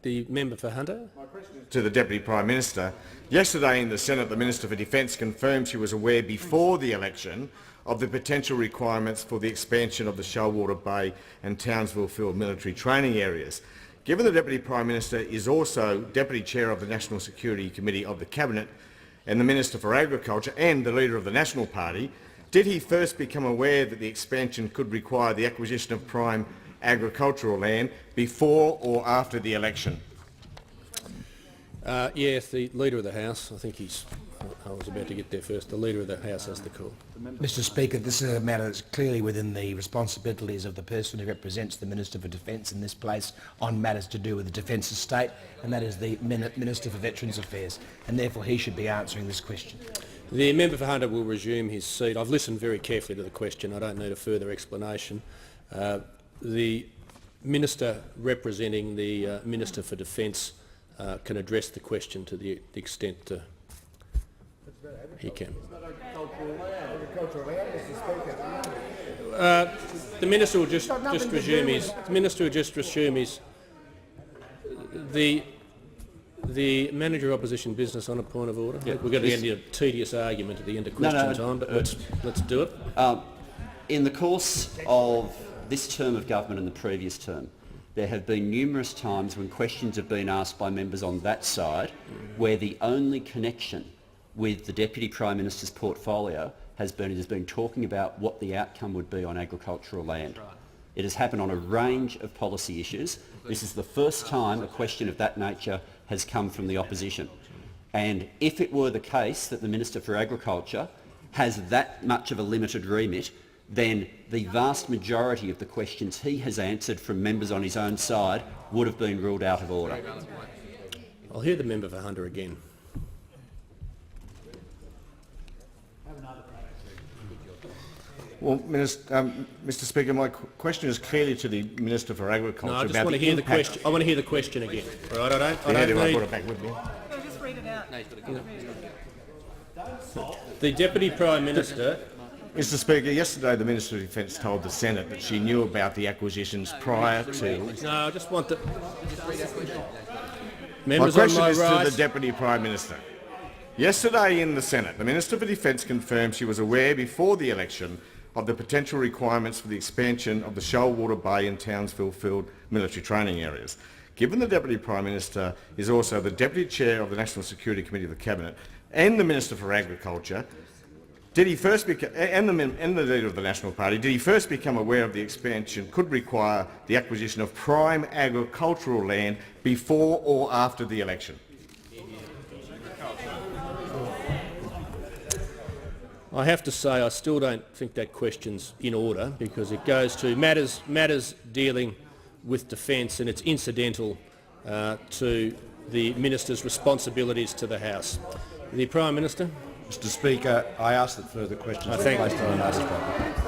The member for Hunter. My question is to the Deputy Prime Minister. Yesterday in the Senate, the Minister for Defence confirmed she was aware before the election of the potential requirements for the expansion of the Shoalwater Bay and Townsville Field military training areas. Given the Deputy Prime Minister is also Deputy Chair of the National Security Committee of the Cabinet and the Minister for Agriculture and the Leader of the National Party, did he first become aware that the expansion could require the acquisition of prime agricultural land before or after the election? Yes, the Leader of the House. I think I was about to get there first. The Leader of the House has the call. Mr Speaker, this is a matter that's clearly within the responsibilities of the person who represents the Minister for Defence in this place on matters to do with the defence estate, and that is the Minister for Veterans Affairs, and therefore he should be answering this question. The member for Hunter will resume his seat. I've listened very carefully to the question. I don't need a further explanation. The Minister representing the Minister for Defence can address the question to the extent he can. The Minister will just resume his. The Minister will just resume his. The Manager of Opposition Business on a point of order. Yep. We're going to end a tedious argument at the end of question time, but let's do it. In the course of this term of government and the previous term, there have been numerous times when questions have been asked by members on that side where the only connection with the Deputy Prime Minister's portfolio has been talking about what the outcome would be on agricultural land. It has happened on a range of policy issues. This is the first time a question of that nature has come from the opposition. And if it were the case that the Minister for Agriculture has that much of a limited remit, then the vast majority of the questions he has answered from members on his own side would have been ruled out of order. I'll hear the member for Hunter again. Well, Mr Speaker, my question is clearly to the Minister for Agriculture. No, I just want to hear the question. I want to hear the question again. Right, I don't need... put it back with me. No, just read it out. The Deputy Prime Minister... Mr Speaker, yesterday the Minister of Defence told the Senate that she knew about the acquisitions prior to... No, I just want the... My question is to the Deputy Prime Minister. Yesterday in the Senate, the Minister for Defence confirmed she was aware before the election of the potential requirements for the expansion of the Shoalwater Bay and Townsville Field military training areas. Given the Deputy Prime Minister is also the Deputy Chair of the National Security Committee of the Cabinet and the Minister for Agriculture, did he first and the Leader of the National Party, did he first become aware of the expansion could require the acquisition of prime agricultural land before or after the election? I have to say I still don't think that question's in order because it goes to matters dealing with defence and it's incidental to the Minister's responsibilities to the House. The Prime Minister. Mr Speaker, I ask that further questions be placed on the notice paper.